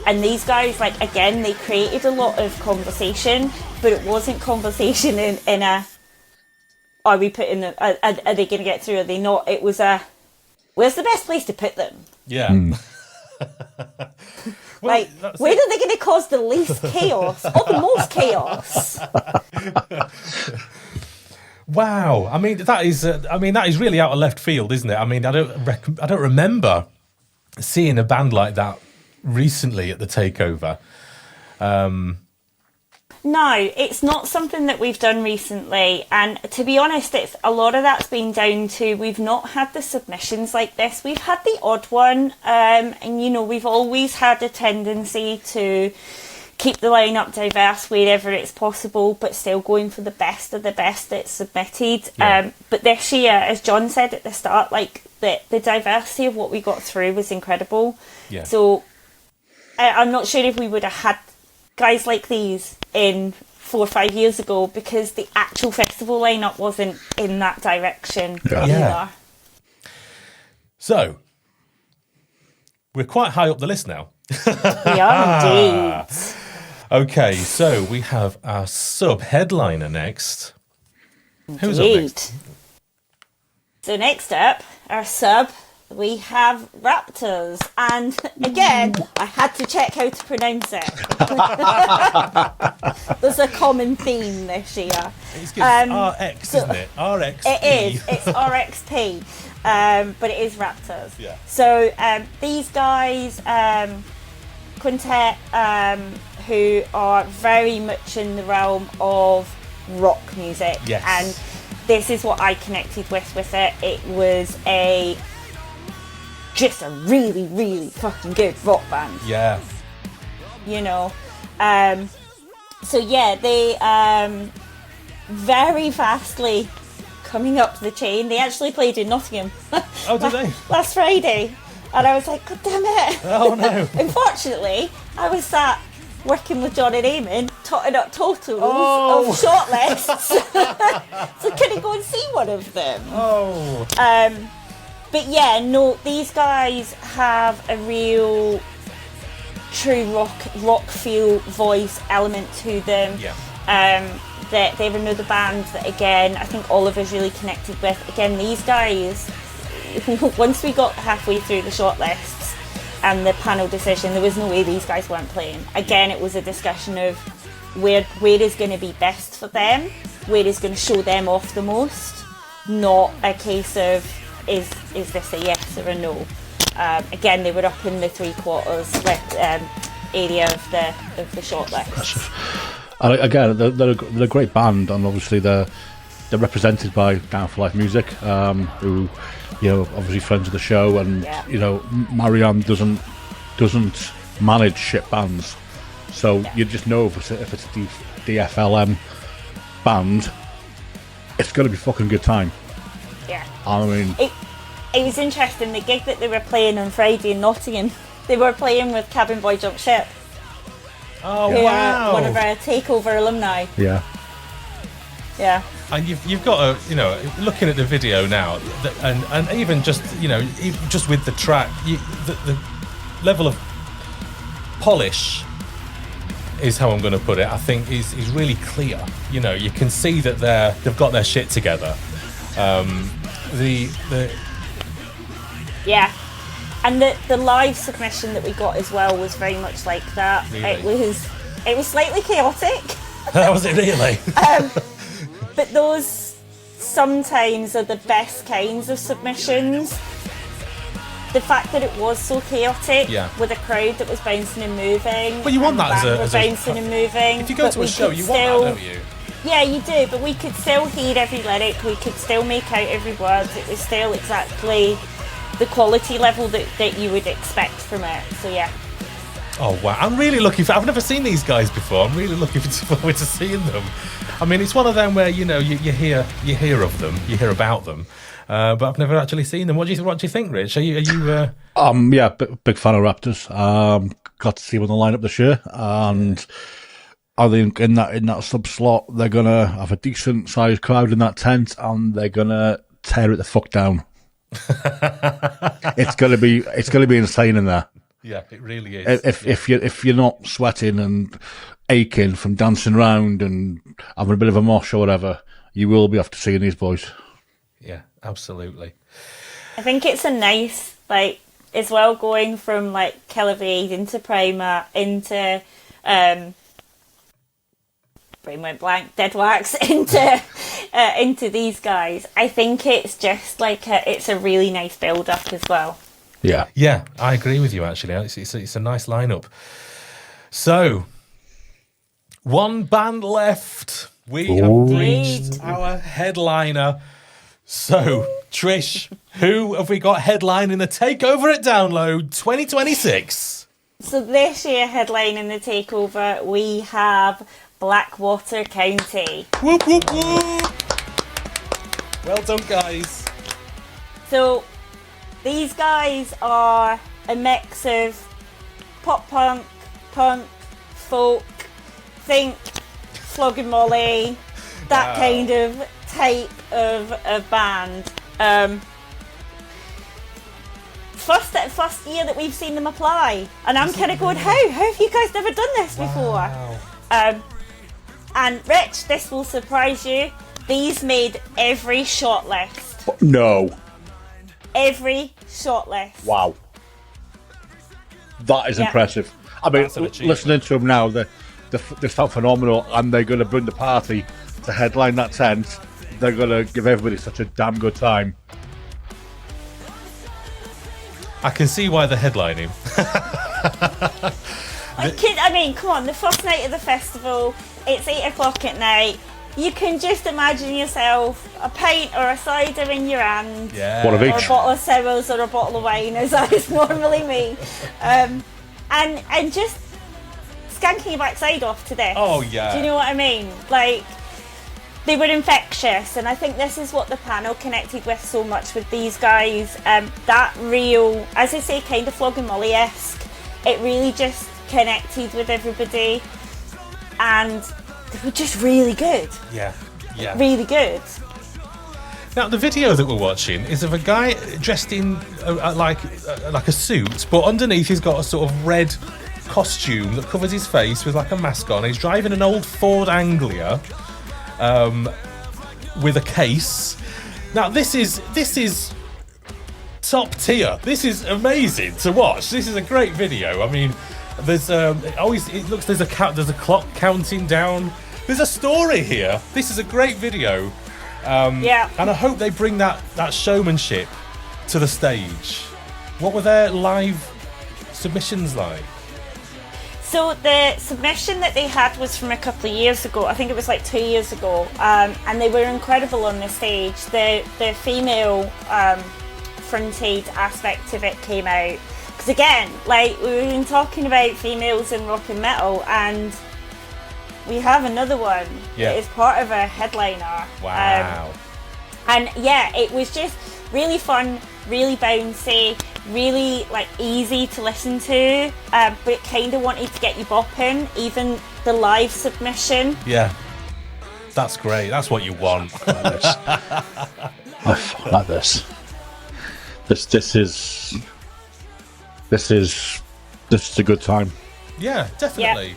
And these guys, like, again, they created a lot of conversation, but it wasn't conversation in a, are we putting them, are they going to get through, are they not? It was a, where's the best place to put them? Yeah. Well, like, where are they going to cause the least chaos or the most chaos? Wow. I mean, that is really out of left field, isn't it? I mean, I don't remember seeing a band like that recently at the Takeover. No, it's not something that we've done recently, and to be honest, it's a lot of that's been down to we've not had the submissions like this. We've had the odd one, and you know, we've always had a tendency to keep the lineup diverse wherever it's possible, but still going for the best of the best that's submitted. Yeah. But this year, as John said at the start, like the diversity of what we got through was incredible. Yeah. So I'm not sure if we would have had guys like these in 4 or 5 years ago, because the actual festival lineup wasn't in that direction either. So we're quite high up the list now. We are indeed. Okay, so we have our sub-headliner next. Who's up Indeed. next? So next up, our sub, we have Raptors, and again, I had to check how to pronounce it. There's a common theme this year. It's RX, isn't it? RX. It is. It's RXP, but it is Raptors. Yeah. So these guys, quintet, who are very much in the realm of rock music, Yes. and this is what I connected with it. It was a just a really, really fucking good rock band. Yeah. You know. So yeah, they very fastly coming up the chain. They actually played in Nottingham. Oh, did they? Last Friday. And I was like, God damn it. Oh, no. Unfortunately, I was sat working with John and Eamon, totting up totals Oh. of shortlists. So couldn't go and see one of them. Oh. But yeah, no, these guys have a real true rock feel, voice element to them. Yeah. They have another band that, again, I think Oliver's really connected with. Again, these guys, once we got halfway through the shortlists and the panel decision, there was no way these guys weren't playing. Again, it was a discussion of where is going to be best for them, where is going to show them off the most, not a case of is this a yes or a no. Again, they were up in the 3/4 area of the shortlist. Again, they're a great band, and obviously they're represented by Down for Life Music, who, you know, obviously friends of the show, and you know, Marianne doesn't manage shit bands, so you just know if it's a DFLM band, it's going to be fucking good time. Yeah. I mean, it was interesting. The gig that they were playing on Friday in Nottingham, they were playing with Cabin Boy Jump Ship. Oh, who wow. are one of our Takeover alumni. yeah. Yeah. And you've got a, you know, looking at the video now, and even just, you know, just with the track, the level of polish is how I'm going to put it. I think is really clear. You know, you can see that they've got their shit together. Yeah. And the live submission that we got as well was very much like that. Really? It was slightly chaotic. Was it really? But those sometimes are the best kinds of submissions. The fact that it was so chaotic, with a crowd that was bouncing and moving. Well, you want that as a bouncing and moving. If you go to a show, you want that, don't you? Yeah, you do. But we could still hear every lyric. We could still make out every word. It was still exactly the quality level that you would expect from it. So yeah. Oh wow! I'm really looking for. I've never seen these guys before. I'm really looking forward to seeing them. I mean, it's one of them where, you know, you hear of them, you hear about them, but I've never actually seen them. What do you think, Rich? Are you? Yeah, big fan of Raptors. Got to see them on the lineup this year, and I think in that sub slot they're gonna have a decent sized crowd in that tent, and they're gonna tear it the fuck down. It's gonna be insane in there. Yeah, it really is. If you're not sweating and aching from dancing around and having a bit of a mosh or whatever, you will be after seeing these boys. Yeah, absolutely. I think it's a nice, like, as well, going from like Kelevade into Prima into brain went blank, Dead Wax into these guys. I think it's just like it's a really nice build up as well. Yeah, I agree with you. Actually, it's a nice lineup. So, one band left. We have reached our headliner. So, Trish, who have we got headlining the Takeover at Download 2026? So this year, headlining the Takeover, we have Blackwater County. Whoop whoop whoop! Well done, guys. So these guys are a mix of pop punk, folk, think Flogging Molly, that kind of type of band. First year that we've seen them apply, and I'm kind of going, how have you guys never done this before? And Rich, this will surprise you. These made every shortlist. No. Every shortlist. Wow. That is impressive. I mean, listening to them now, they sound phenomenal, and they're going to bring the party to headline that tent. They're going to give everybody such a damn good time. I can see why they're headlining. I mean, come on, the first night of the festival, it's 8 o'clock at night, you can just imagine yourself a pint or a cider in your hand. Yeah. One of Or each. a bottle of sours or a bottle of wine, as is normally me. And just skanking your backside off to this. Oh, yeah. Do you know what I mean? Like, they were infectious, and I think this is what the panel connected with so much with these guys. That real, as I say, kind of Flog and Molly-esque. It really just connected with everybody, and they were just really good. Yeah. Really good. Now, the video that we're watching is of a guy dressed in like a suit, but underneath he's got a sort of red costume that covers his face with like a mask on. He's driving an old Ford Anglia with a case. Now, this is top tier. This is amazing to watch. This is a great video. I mean, there's there's a clock counting down. There's a story here. This is a great video. Yeah. And I hope they bring that showmanship to the stage. What were their live submissions like? So the submission that they had was from a couple of years ago. I think it was like 2 years ago, and they were incredible on the stage. The female fronted aspect of it came out, because again, like, we've been talking about females in rock and metal, and we have another one that is part of a headliner. Wow. And yeah, it was just really fun, really bouncy, really like easy to listen to, but it kind of wanted to get you bopping, even the live submission. Yeah. That's great. That's what you want. I like this. This is a good time. Yeah, definitely.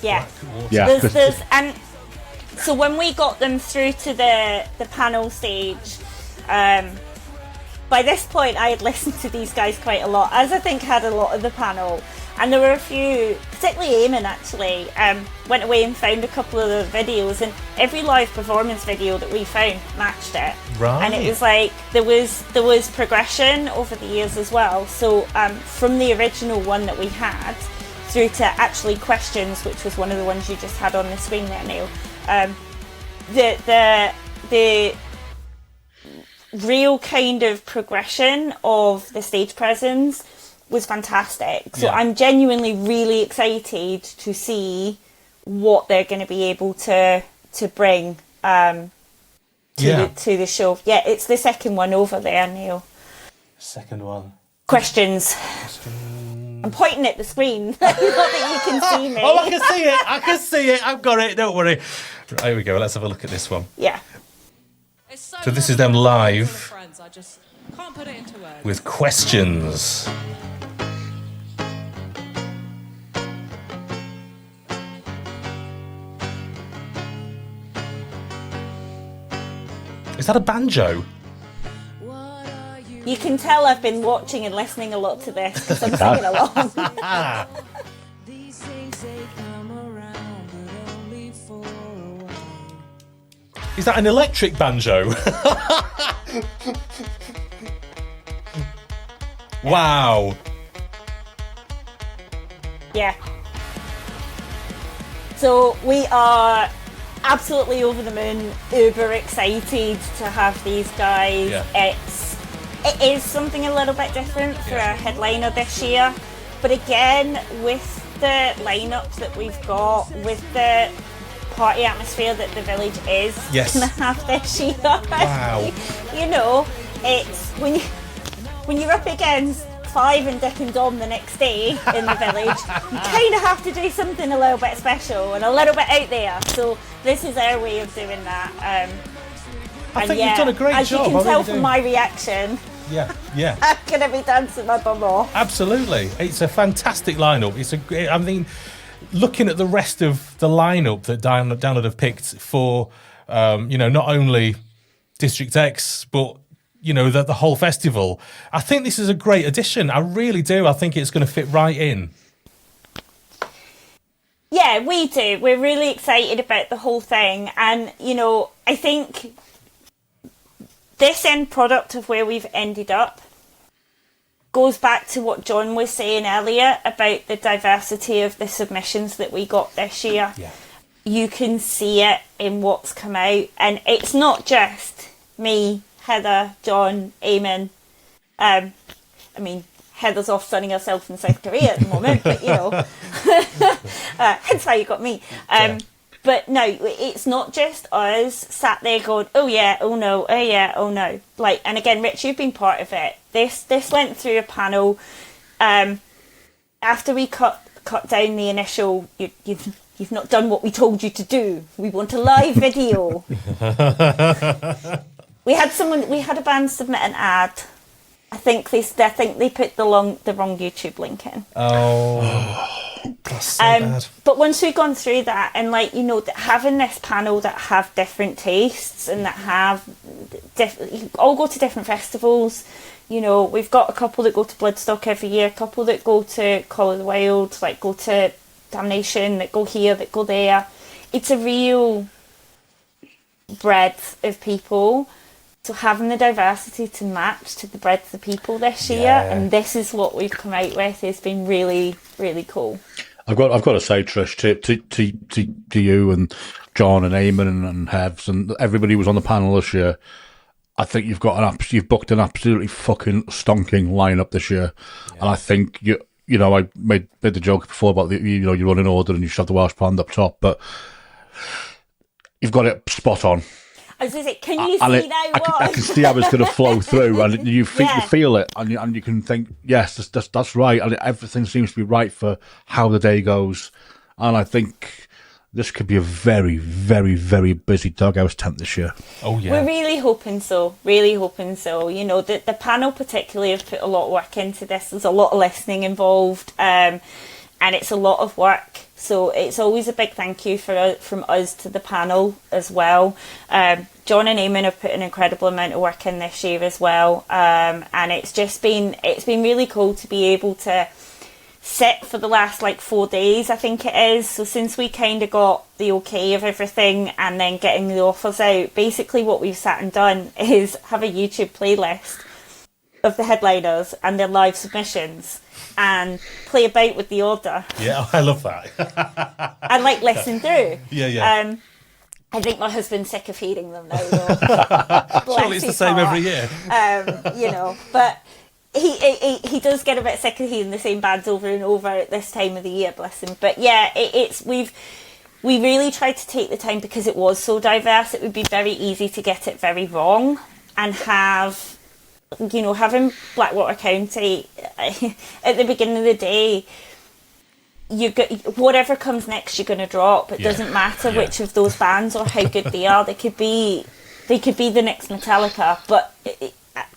Yeah. Yeah. There's and so when we got them through to the panel stage, by this point I had listened to these guys quite a lot, as I think had a lot of the panel, and there were a few, particularly Eamon actually, went away and found a couple of the videos, and every live performance video that we found matched it. Right. And it was like there was progression over the years as well. So from the original one that we had through to actually questions, which was one of the ones you just had on the screen there, Neil. The real kind of progression of the stage presence was fantastic. So I'm genuinely really excited to see what they're going to be able to bring to the show. Yeah, it's the second one over there, Neil. Second one. Questions. I'm pointing at the screen. Not that you can see me. Oh, I can see it. I can see it. I've got it. Don't worry. Right, here we go. Let's have a look at this one. Yeah. So this is them live I just can't put it into words. with questions. Is that a banjo? You can tell I've been watching and listening a lot to this because I'm singing along. These things, they come around, but only for a while. Is that an electric banjo? Wow. Yeah. So we are absolutely over the moon, uber excited to have these guys. Yeah. It is something a little bit different for a headliner this year, but again, with the lineup that we've got, with the party atmosphere that the village is gonna have this year. Wow. You know, it's when you're up against Five and Dick and Dom the next day in the village, you kind of have to do something a little bit special and a little bit out there. So this is our way of doing that. I think you've done a great as job. As you can I tell really from do. my reaction, Yeah. I'm gonna be dancing my bum off. Absolutely. It's a fantastic lineup. I mean, looking at the rest of the lineup that Download have picked for, not only District X, but the whole festival. I think this is a great addition. I really do. I think it's going to fit right in. Yeah, we do. We're really excited about the whole thing. And, I think this end product of where we've ended up goes back to what John was saying earlier about the diversity of the submissions that we got this year. Yeah. you can see it in what's come out, and it's not just me, Heather, John, Eamon. I mean, Heather's off sunning herself in South Korea at the moment, but hence why you got me. But no, it's not just us sat there going, oh yeah, oh no, oh yeah, oh no. Like, and again, Rich, you've been part of it. This went through a panel. After we cut down the initial, you've not done what we told you to do. We want a live video. We had a band submit an ad. I think they put the wrong YouTube link in. Oh, that's so bad. But once we've gone through that, and having this panel that have different tastes and that have all go to different festivals. We've got a couple that go to Bloodstock every year, a couple that go to Call of the Wild, like go to Damnation, that go here, that go there. It's a real breadth of people. So having the diversity to match to the breadth of people this year, and this is what we've come out with, has been really, really cool. I've got to say, Trish, to you and John and Eamon and Hevs and everybody who was on the panel this year, I think you've booked an absolutely fucking stonking lineup this year, and I think I made the joke before about you run in order and you shove the Welsh band up top, but you've got it spot on. I was going to say, can you see now what? I can see how it's going to flow through, and you feel it, and you can think, yes, that's right, and everything seems to be right for how the day goes, and I think this could be a very, very, very busy Doghouse tent this year. Oh, yeah. We're really hoping so. Really hoping so. The panel particularly have put a lot of work into this. There's a lot of listening involved, and it's a lot of work. So it's always a big thank you from us to the panel as well. John and Eamon have put an incredible amount of work in this year as well, and it's been really cool to be able to sit for the last 4 days, I think it is. So since we kind of got the okay of everything and then getting the offers out, basically what we've sat and done is have a YouTube playlist of the headliners and their live submissions and play about with the order. Yeah, I love that. And listen through. Yeah. I think my husband's sick of hearing them now, though. Surely it's the same every year. But he does get a bit sick of hearing the same bands over and over at this time of the year, bless him. But yeah, we really tried to take the time, because it was so diverse. It would be very easy to get it very wrong and have, having Blackwater County at the beginning of the day, whatever comes next you're going to drop. It doesn't matter which of those bands or how good they are. They could be the next Metallica, but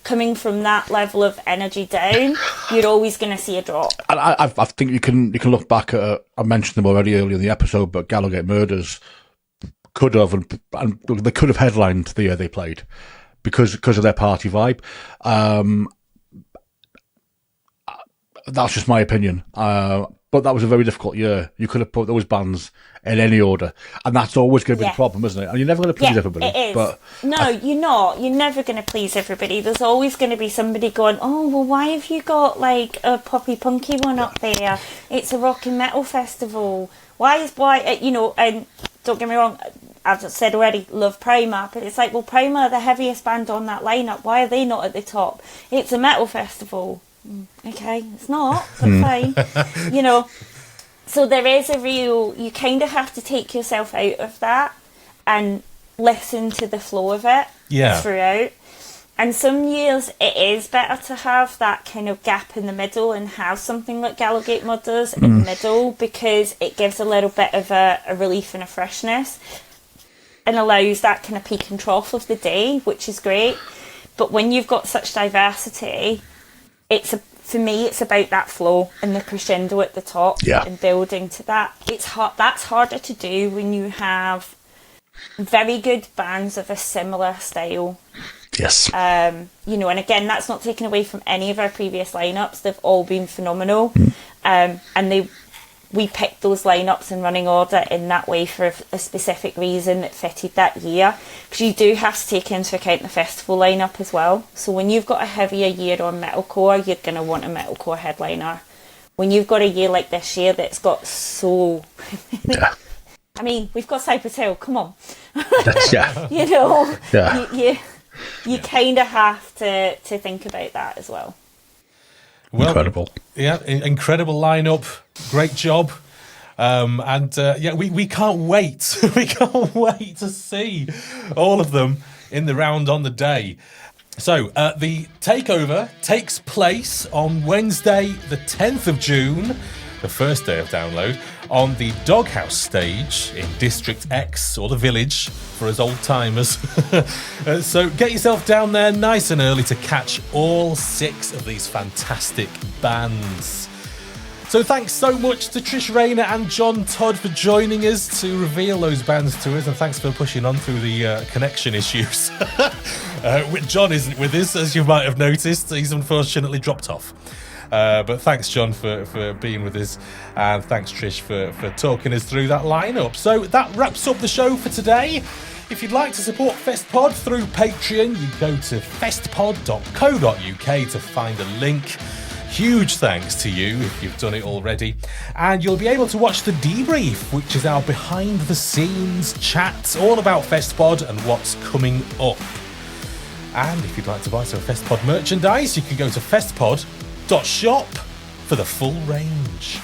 coming from that level of energy down, you're always going to see a drop. And I think you can look back at, I mentioned them already earlier in the episode, but Gallowgate Murders could have, and they could have headlined the year they played because of their party vibe. That's just my opinion. But that was a very difficult year. You could have put those bands in any order, and that's always going to be the problem, isn't it? And you're never going to please everybody. It is. But no, you're not. You're never going to please everybody. There's always going to be somebody going, "Oh, well, why have you got a poppy punky one up there? It's a rock and metal festival. And don't get me wrong, I've just said already, love Primer, but it's well, Primer are the heaviest band on that lineup. Why are they not at the top? It's a metal festival." Okay, it's not, but fine. So there is you kind of have to take yourself out of that and listen to the flow of it throughout. And some years it is better to have that kind of gap in the middle and have something like Gallowgate Murders in the middle, because it gives a little bit of a relief and a freshness and allows that kind of peak and trough of the day, which is great. But when you've got such diversity, for me, it's about that flow and the crescendo at the top and building to that. It's hard. That's harder to do when you have very good bands of a similar style. Yes. And again, that's not taken away from any of our previous lineups. They've all been phenomenal. And we picked those lineups in running order in that way for a specific reason that fitted that year, because you do have to take into account the festival lineup as well. So when you've got a heavier year on metalcore, you're going to want a metalcore headliner. When you've got a year like this year that's got so I mean, we've got Cypress Hill. Come on. Yeah. You know, Yeah. you kind of have to think about that as well. Well, Incredible. Yeah, incredible lineup. Great job. We can't wait. We can't wait to see all of them in the round on the day. So, the takeover takes place on Wednesday, the 10th of June, the first day of download, on the Doghouse stage in District X, or the Village, for us old-timers. So get yourself down there nice and early to catch all 6 of these fantastic bands. So thanks so much to Trish Rayner and John Todd for joining us to reveal those bands to us, and thanks for pushing on through the connection issues. John isn't with us, as you might have noticed. He's unfortunately dropped off. But thanks, John, for being with us, and thanks, Trish, for talking us through that lineup. So that wraps up the show for today. If you'd like to support FestPod through Patreon, you go to festpod.co.uk to find a link. Huge thanks to you if you've done it already. And you'll be able to watch the debrief, which is our behind-the-scenes chat all about FestPod and what's coming up. And if you'd like to buy some FestPod merchandise, you can go to festpod.shop for the full range.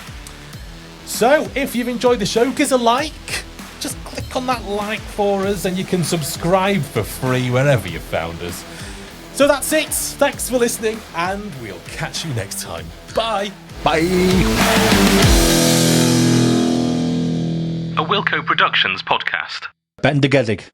So, if you've enjoyed the show, give us a like. Just click on that like for us, and you can subscribe for free wherever you found us. So that's it. Thanks for listening, and we'll catch you next time. Bye. Bye. A Wilco Productions podcast. Bendigedig.